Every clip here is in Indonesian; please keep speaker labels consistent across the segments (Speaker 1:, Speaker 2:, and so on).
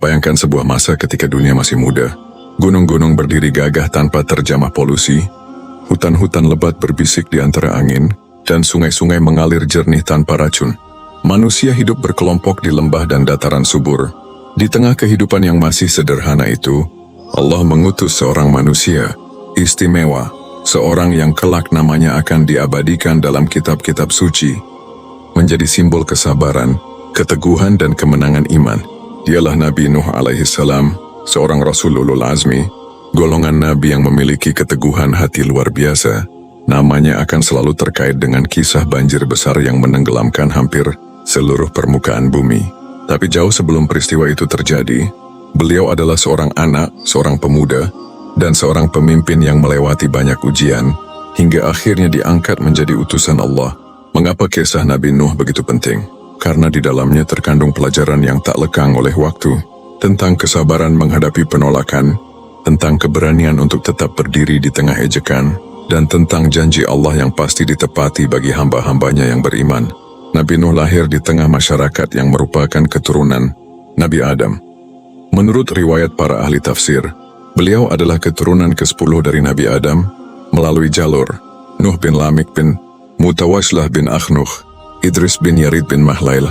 Speaker 1: Bayangkan sebuah masa ketika dunia masih muda. Gunung-gunung berdiri gagah tanpa terjamah polusi. Hutan-hutan lebat berbisik di antara angin, dan sungai-sungai mengalir jernih tanpa racun. Manusia hidup berkelompok di lembah dan dataran subur. Di tengah kehidupan yang masih sederhana itu, Allah mengutus seorang manusia istimewa, seorang yang kelak namanya akan diabadikan dalam kitab-kitab suci, menjadi simbol kesabaran, keteguhan dan kemenangan iman. Dialah Nabi Nuh alaihi salam, seorang Rasul ulul azmi, golongan Nabi yang memiliki keteguhan hati luar biasa. Namanya akan selalu terkait dengan kisah banjir besar yang menenggelamkan hampir seluruh permukaan bumi. Tapi jauh sebelum peristiwa itu terjadi, beliau adalah seorang anak, seorang pemuda, dan seorang pemimpin yang melewati banyak ujian, hingga akhirnya diangkat menjadi utusan Allah. Mengapa kisah Nabi Nuh begitu penting? Karena di dalamnya terkandung pelajaran yang tak lekang oleh waktu, tentang kesabaran menghadapi penolakan, tentang keberanian untuk tetap berdiri di tengah ejekan, dan tentang janji Allah yang pasti ditepati bagi hamba-hambanya yang beriman. Nabi Nuh lahir di tengah masyarakat yang merupakan keturunan Nabi Adam. Menurut riwayat para ahli tafsir, beliau adalah keturunan ke-10 dari Nabi Adam melalui jalur Nuh bin Lamik bin Mutawashlah bin Akhnuh, Idris bin Yarid bin Mahlail,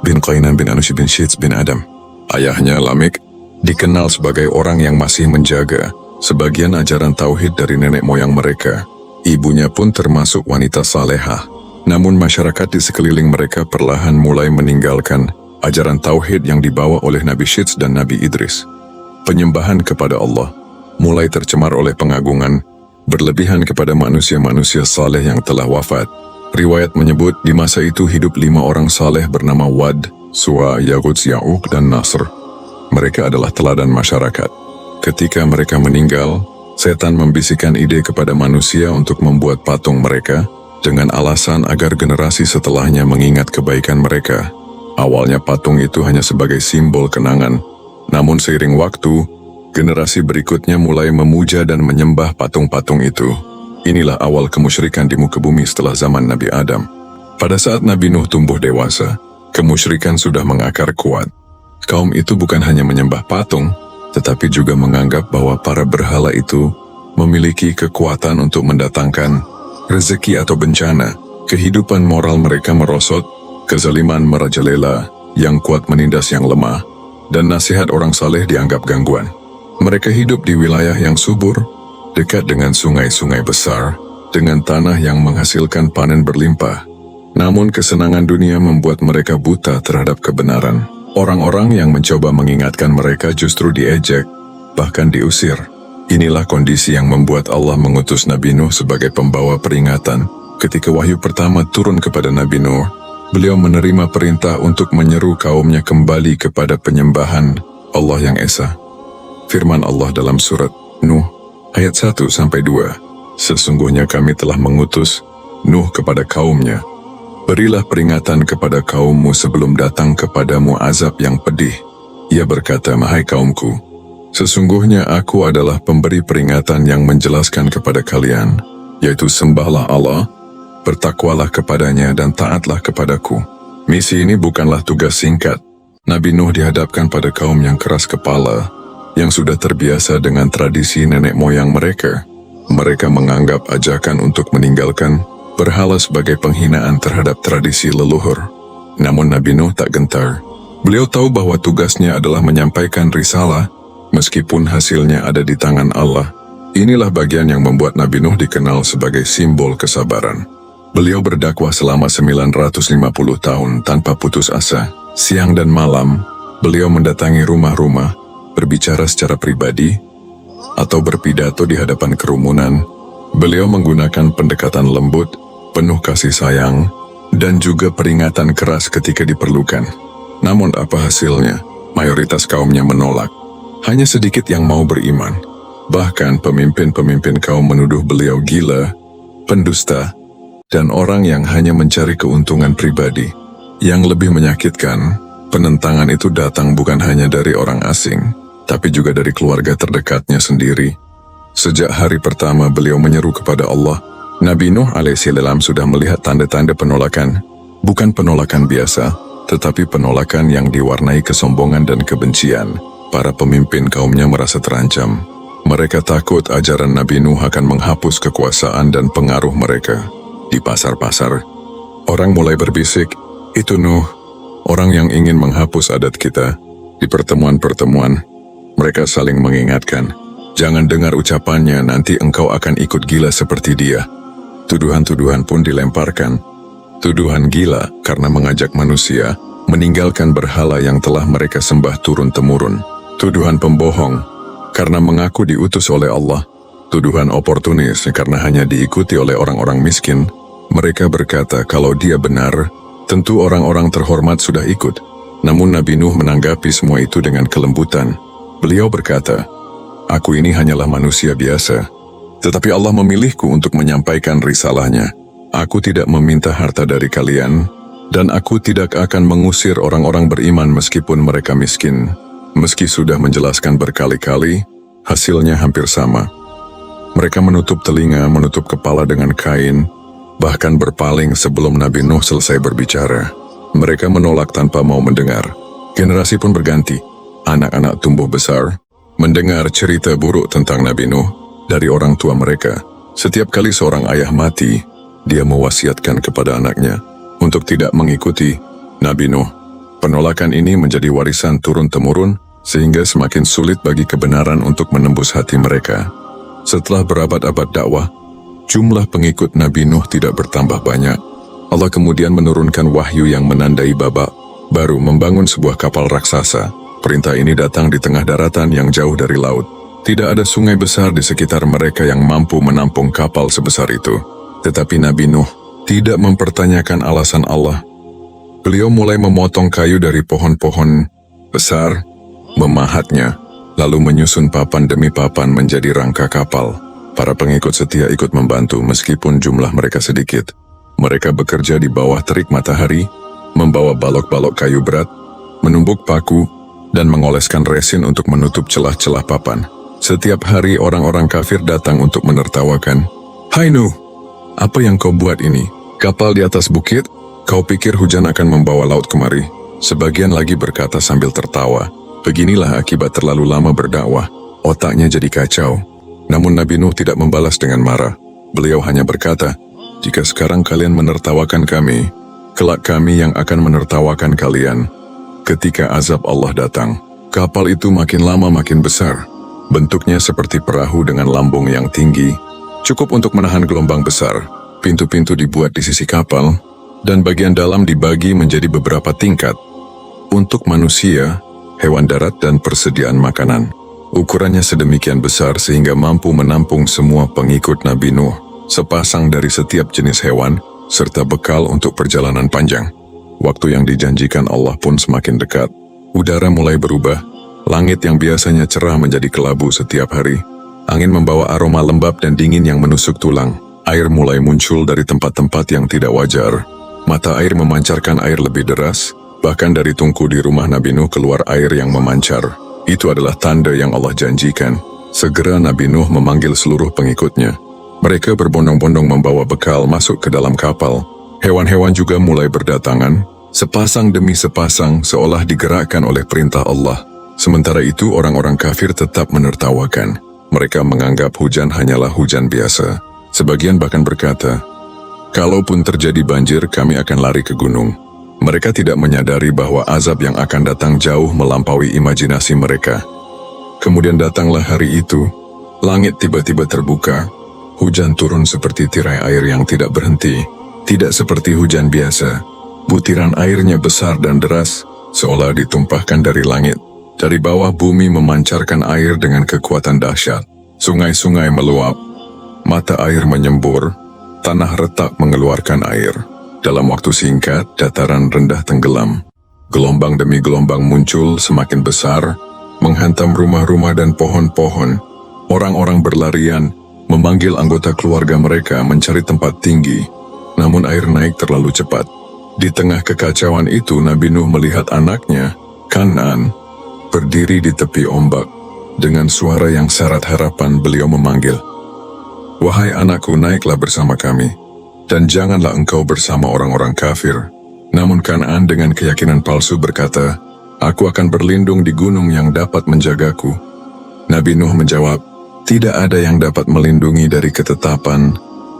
Speaker 1: bin Qainan bin Anush bin Shits bin Adam. Ayahnya Lamik dikenal sebagai orang yang masih menjaga sebagian ajaran tauhid dari nenek moyang mereka. Ibunya pun termasuk wanita salehah. Namun masyarakat di sekeliling mereka perlahan mulai meninggalkan ajaran tauhid yang dibawa oleh Nabi Shits dan Nabi Idris. Penyembahan kepada Allah mulai tercemar oleh pengagungan berlebihan kepada manusia-manusia saleh yang telah wafat. Riwayat menyebut di masa itu hidup 5 orang saleh bernama Wad, Suwa, Yaguts, Ya'uq, dan Nasr. Mereka adalah teladan masyarakat. Ketika mereka meninggal, setan membisikkan ide kepada manusia untuk membuat patung mereka, dengan alasan agar generasi setelahnya mengingat kebaikan mereka. Awalnya patung itu hanya sebagai simbol kenangan, namun seiring waktu, generasi berikutnya mulai memuja dan menyembah patung-patung itu. Inilah awal kemusyrikan di muka bumi setelah zaman Nabi Adam. Pada saat Nabi Nuh tumbuh dewasa, kemusyrikan sudah mengakar kuat. Kaum itu bukan hanya menyembah patung, tetapi juga menganggap bahwa para berhala itu memiliki kekuatan untuk mendatangkan rezeki atau bencana. Kehidupan moral mereka merosot, kezaliman merajalela, yang kuat menindas yang lemah, dan nasihat orang saleh dianggap gangguan. Mereka hidup di wilayah yang subur, dekat dengan sungai-sungai besar, dengan tanah yang menghasilkan panen berlimpah. Namun kesenangan dunia membuat mereka buta terhadap kebenaran. Orang-orang yang mencoba mengingatkan mereka justru diejek, bahkan diusir. Inilah kondisi yang membuat Allah mengutus Nabi Nuh sebagai pembawa peringatan. Ketika wahyu pertama turun kepada Nabi Nuh, beliau menerima perintah untuk menyeru kaumnya kembali kepada penyembahan Allah yang Esa. Firman Allah dalam surat Nuh, ayat 1-2. Sesungguhnya kami telah mengutus Nuh kepada kaumnya. Berilah peringatan kepada kaummu sebelum datang kepadamu azab yang pedih. Ia berkata, "Hai kaumku, sesungguhnya aku adalah pemberi peringatan yang menjelaskan kepada kalian, yaitu sembahlah Allah, bertakwalah kepadanya dan taatlah kepadaku." Misi ini bukanlah tugas singkat. Nabi Nuh dihadapkan pada kaum yang keras kepala, yang sudah terbiasa dengan tradisi nenek moyang mereka. Mereka menganggap ajakan untuk meninggalkan berhala sebagai penghinaan terhadap tradisi leluhur. Namun Nabi Nuh tak gentar. Beliau tahu bahwa tugasnya adalah menyampaikan risalah, meskipun hasilnya ada di tangan Allah. Inilah bagian yang membuat Nabi Nuh dikenal sebagai simbol kesabaran. Beliau berdakwah selama 950 tahun tanpa putus asa. Siang dan malam, beliau mendatangi rumah-rumah, berbicara secara pribadi, atau berpidato di hadapan kerumunan. Beliau menggunakan pendekatan lembut, penuh kasih sayang, dan juga peringatan keras ketika diperlukan. Namun apa hasilnya? Mayoritas kaumnya menolak. Hanya sedikit yang mau beriman. Bahkan pemimpin-pemimpin kaum menuduh beliau gila, pendusta, dan orang yang hanya mencari keuntungan pribadi. Yang lebih menyakitkan, penentangan itu datang bukan hanya dari orang asing, tapi juga dari keluarga terdekatnya sendiri. Sejak hari pertama beliau menyeru kepada Allah, Nabi Nuh alaihissalam sudah melihat tanda-tanda penolakan. Bukan penolakan biasa, tetapi penolakan yang diwarnai kesombongan dan kebencian. Para pemimpin kaumnya merasa terancam. Mereka takut ajaran Nabi Nuh akan menghapus kekuasaan dan pengaruh mereka. Di pasar-pasar, orang mulai berbisik, "Itu Nuh, orang yang ingin menghapus adat kita." Di pertemuan-pertemuan, mereka saling mengingatkan, "Jangan dengar ucapannya, nanti engkau akan ikut gila seperti dia." Tuduhan-tuduhan pun dilemparkan. Tuduhan gila karena mengajak manusia meninggalkan berhala yang telah mereka sembah turun-temurun. Tuduhan pembohong karena mengaku diutus oleh Allah. Tuduhan oportunis karena hanya diikuti oleh orang-orang miskin. Mereka berkata kalau dia benar, tentu orang-orang terhormat sudah ikut. Namun Nabi Nuh menanggapi semua itu dengan kelembutan. Beliau berkata, "Aku ini hanyalah manusia biasa, tetapi Allah memilihku untuk menyampaikan risalahnya. Aku tidak meminta harta dari kalian, dan aku tidak akan mengusir orang-orang beriman meskipun mereka miskin. Meski sudah menjelaskan berkali-kali, hasilnya hampir sama." Mereka menutup telinga, menutup kepala dengan kain, bahkan berpaling sebelum Nabi Nuh selesai berbicara. Mereka menolak tanpa mau mendengar. Generasi pun berganti. Anak-anak tumbuh besar, mendengar cerita buruk tentang Nabi Nuh dari orang tua mereka. Setiap kali seorang ayah mati, dia mewasiatkan kepada anaknya untuk tidak mengikuti Nabi Nuh. Penolakan ini menjadi warisan turun-temurun sehingga semakin sulit bagi kebenaran untuk menembus hati mereka. Setelah berabad-abad dakwah, jumlah pengikut Nabi Nuh tidak bertambah banyak. Allah kemudian menurunkan wahyu yang menandai babak baru membangun sebuah kapal raksasa. Perintah ini datang di tengah daratan yang jauh dari laut. Tidak ada sungai besar di sekitar mereka yang mampu menampung kapal sebesar itu. Tetapi Nabi Nuh tidak mempertanyakan alasan Allah. Beliau mulai memotong kayu dari pohon-pohon besar, memahatnya, lalu menyusun papan demi papan menjadi rangka kapal. Para pengikut setia ikut membantu meskipun jumlah mereka sedikit. Mereka bekerja di bawah terik matahari, membawa balok-balok kayu berat, menumbuk paku, dan mengoleskan resin untuk menutup celah-celah papan. Setiap hari orang-orang kafir datang untuk menertawakan. "Hai Nuh, apa yang kau buat ini? Kapal di atas bukit? Kau pikir hujan akan membawa laut kemari?" Sebagian lagi berkata sambil tertawa, "Beginilah akibat terlalu lama berdakwah, otaknya jadi kacau." Namun Nabi Nuh tidak membalas dengan marah. Beliau hanya berkata, "Jika sekarang kalian menertawakan kami, kelak kami yang akan menertawakan kalian." Ketika azab Allah datang, kapal itu makin lama makin besar. Bentuknya seperti perahu dengan lambung yang tinggi, cukup untuk menahan gelombang besar. Pintu-pintu dibuat di sisi kapal, dan bagian dalam dibagi menjadi beberapa tingkat untuk manusia, hewan darat, dan persediaan makanan. Ukurannya sedemikian besar sehingga mampu menampung semua pengikut Nabi Nuh, sepasang dari setiap jenis hewan, serta bekal untuk perjalanan panjang. Waktu yang dijanjikan Allah pun semakin dekat. Udara mulai berubah, langit yang biasanya cerah menjadi kelabu setiap hari. Angin membawa aroma lembab dan dingin yang menusuk tulang. Air mulai muncul dari tempat-tempat yang tidak wajar. Mata air memancarkan air lebih deras, bahkan dari tungku di rumah Nabi Nuh keluar air yang memancar. Itu adalah tanda yang Allah janjikan. Segera Nabi Nuh memanggil seluruh pengikutnya. Mereka berbondong-bondong membawa bekal masuk ke dalam kapal. Hewan-hewan juga mulai berdatangan, sepasang demi sepasang seolah digerakkan oleh perintah Allah. Sementara itu orang-orang kafir tetap menertawakan. Mereka menganggap hujan hanyalah hujan biasa. Sebagian bahkan berkata, "Kalaupun terjadi banjir, kami akan lari ke gunung." Mereka tidak menyadari bahwa azab yang akan datang jauh melampaui imajinasi mereka. Kemudian datanglah hari itu. Langit tiba-tiba terbuka. Hujan turun seperti tirai air yang tidak berhenti. Tidak seperti hujan biasa. Butiran airnya besar dan deras, seolah ditumpahkan dari langit. Dari bawah bumi memancarkan air dengan kekuatan dahsyat. Sungai-sungai meluap. Mata air menyembur. Tanah retak mengeluarkan air. Dalam waktu singkat, dataran rendah tenggelam. Gelombang demi gelombang muncul semakin besar, menghantam rumah-rumah dan pohon-pohon. Orang-orang berlarian, memanggil anggota keluarga mereka mencari tempat tinggi. Namun air naik terlalu cepat. Di tengah kekacauan itu, Nabi Nuh melihat anaknya, Kan'an, berdiri di tepi ombak. Dengan suara yang syarat harapan, beliau memanggil, "Wahai anakku, naiklah bersama kami, dan janganlah engkau bersama orang-orang kafir." Namun Kan'an dengan keyakinan palsu berkata, "Aku akan berlindung di gunung yang dapat menjagaku." Nabi Nuh menjawab, "Tidak ada yang dapat melindungi dari ketetapan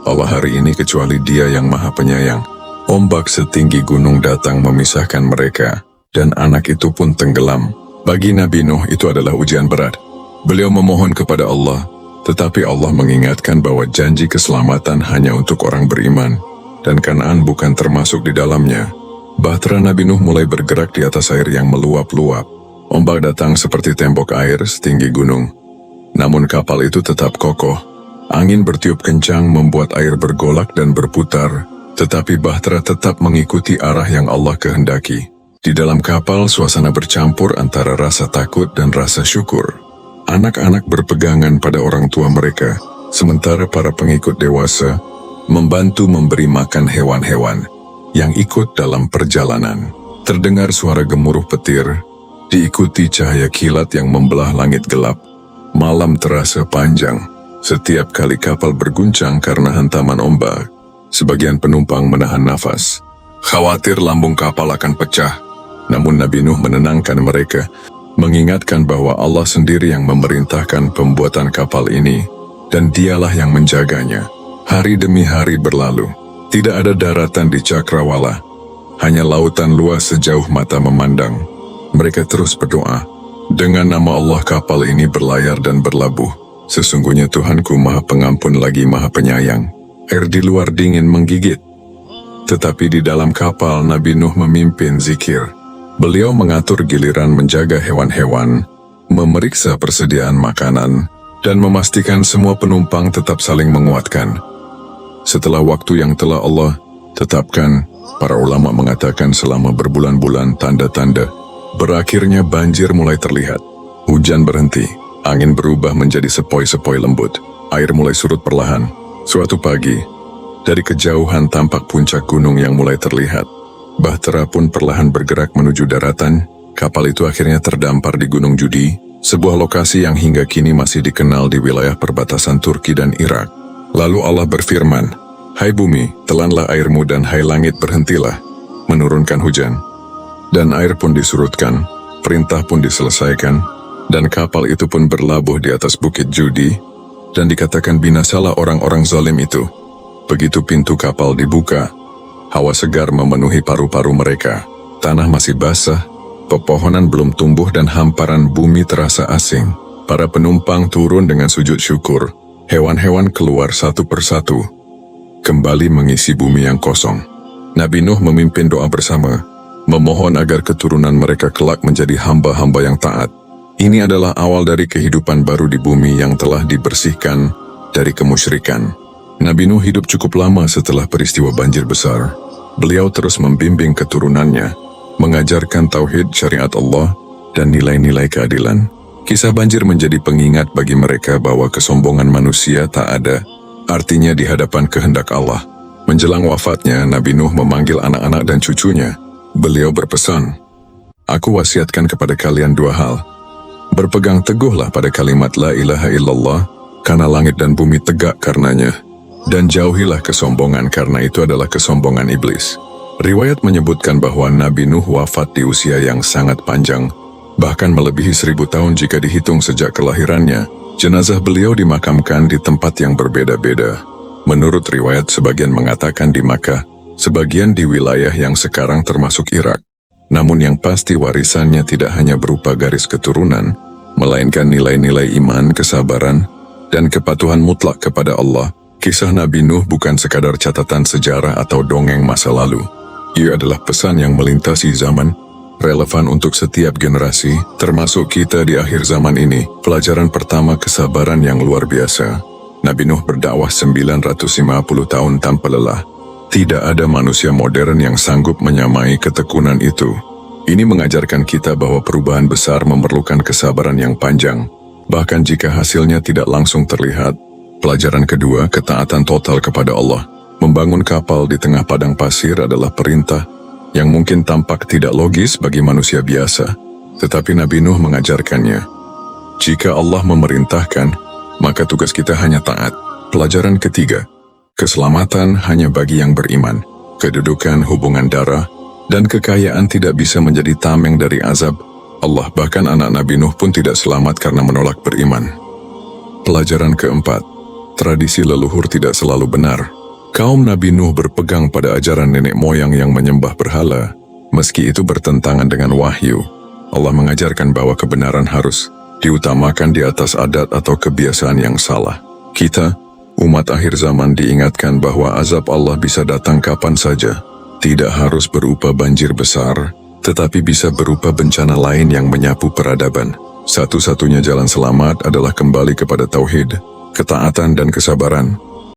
Speaker 1: Allah hari ini kecuali Dia yang Maha Penyayang." Ombak setinggi gunung datang memisahkan mereka, dan anak itu pun tenggelam. Bagi Nabi Nuh itu adalah ujian berat. Beliau memohon kepada Allah, tetapi Allah mengingatkan bahwa janji keselamatan hanya untuk orang beriman, dan Kan'an bukan termasuk di dalamnya. Bahtera Nabi Nuh mulai bergerak di atas air yang meluap-luap. Ombak datang seperti tembok air setinggi gunung. Namun kapal itu tetap kokoh. Angin bertiup kencang membuat air bergolak dan berputar, tetapi Bahtera tetap mengikuti arah yang Allah kehendaki. Di dalam kapal, suasana bercampur antara rasa takut dan rasa syukur. Anak-anak berpegangan pada orang tua mereka, sementara para pengikut dewasa membantu memberi makan hewan-hewan yang ikut dalam perjalanan. Terdengar suara gemuruh petir, diikuti cahaya kilat yang membelah langit gelap. Malam terasa panjang. Setiap kali kapal berguncang karena hantaman ombak, sebagian penumpang menahan nafas. Khawatir lambung kapal akan pecah. Namun Nabi Nuh menenangkan mereka, mengingatkan bahwa Allah sendiri yang memerintahkan pembuatan kapal ini, dan Dialah yang menjaganya. Hari demi hari berlalu. Tidak ada daratan di Cakrawala, hanya lautan luas sejauh mata memandang. Mereka terus berdoa, "Dengan nama Allah kapal ini berlayar dan berlabuh. Sesungguhnya Tuhanku Maha Pengampun lagi Maha Penyayang." Air di luar dingin menggigit, tetapi di dalam kapal Nabi Nuh memimpin zikir. Beliau mengatur giliran menjaga hewan-hewan, memeriksa persediaan makanan, dan memastikan semua penumpang tetap saling menguatkan. Setelah waktu yang telah Allah tetapkan, para ulama mengatakan selama berbulan-bulan tanda-tanda berakhirnya banjir mulai terlihat. Hujan berhenti, angin berubah menjadi sepoi-sepoi lembut, air mulai surut perlahan. Suatu pagi, dari kejauhan tampak puncak gunung yang mulai terlihat. Bahtera pun perlahan bergerak menuju daratan. Kapal itu akhirnya terdampar di Gunung Judi, sebuah lokasi yang hingga kini masih dikenal di wilayah perbatasan Turki dan Irak. Lalu Allah berfirman, "Hai bumi, telanlah airmu, dan hai langit, berhentilah menurunkan hujan." Dan air pun disurutkan, perintah pun diselesaikan, dan kapal itu pun berlabuh di atas bukit Judi, dan dikatakan binasalah orang-orang zalim itu. Begitu pintu kapal dibuka, hawa segar memenuhi paru-paru mereka. Tanah masih basah, pepohonan belum tumbuh, dan hamparan bumi terasa asing. Para penumpang turun dengan sujud syukur. Hewan-hewan keluar satu persatu, kembali mengisi bumi yang kosong. Nabi Nuh memimpin doa bersama, memohon agar keturunan mereka kelak menjadi hamba-hamba yang taat. Ini adalah awal dari kehidupan baru di bumi yang telah dibersihkan dari kemusyrikan. Nabi Nuh hidup cukup lama setelah peristiwa banjir besar. Beliau terus membimbing keturunannya, mengajarkan tauhid syariat Allah dan nilai-nilai keadilan. Kisah banjir menjadi pengingat bagi mereka bahwa kesombongan manusia tak ada artinya di hadapan kehendak Allah. Menjelang wafatnya, Nabi Nuh memanggil anak-anak dan cucunya. Beliau berpesan, "Aku wasiatkan kepada kalian dua hal. Berpegang teguhlah pada kalimat la ilaha illallah, karena langit dan bumi tegak karenanya. Dan jauhilah kesombongan, karena itu adalah kesombongan iblis." Riwayat menyebutkan bahwa Nabi Nuh wafat di usia yang sangat panjang, bahkan melebihi 1000 tahun jika dihitung sejak kelahirannya. Jenazah beliau dimakamkan di tempat yang berbeda-beda. Menurut riwayat, sebagian mengatakan di Makkah, sebagian di wilayah yang sekarang termasuk Irak. Namun yang pasti warisannya tidak hanya berupa garis keturunan, melainkan nilai-nilai iman, kesabaran, dan kepatuhan mutlak kepada Allah. Kisah Nabi Nuh bukan sekadar catatan sejarah atau dongeng masa lalu. Ia adalah pesan yang melintasi zaman, relevan untuk setiap generasi, termasuk kita di akhir zaman ini. Pelajaran pertama, kesabaran yang luar biasa. Nabi Nuh berdakwah 950 tahun tanpa lelah. Tidak ada manusia modern yang sanggup menyamai ketekunan itu. Ini mengajarkan kita bahwa perubahan besar memerlukan kesabaran yang panjang, bahkan jika hasilnya tidak langsung terlihat. Pelajaran kedua, ketaatan total kepada Allah. Membangun kapal di tengah padang pasir adalah perintah yang mungkin tampak tidak logis bagi manusia biasa, tetapi Nabi Nuh mengajarkannya. Jika Allah memerintahkan, maka tugas kita hanya taat. Pelajaran ketiga, keselamatan hanya bagi yang beriman. Kedudukan, hubungan darah, Dan kekayaan tidak bisa menjadi tameng dari azab Allah. Bahkan anak Nabi Nuh pun tidak selamat karena menolak beriman. Pelajaran keempat, tradisi leluhur tidak selalu benar. Kaum Nabi Nuh berpegang pada ajaran nenek moyang yang menyembah berhala, meski itu bertentangan dengan wahyu. Allah mengajarkan bahwa kebenaran harus diutamakan di atas adat atau kebiasaan yang salah. Kita, umat akhir zaman, diingatkan bahwa azab Allah bisa datang kapan saja. Tidak harus berupa banjir besar, tetapi bisa berupa bencana lain yang menyapu peradaban. Satu-satunya jalan selamat adalah kembali kepada tauhid, ketaatan dan kesabaran.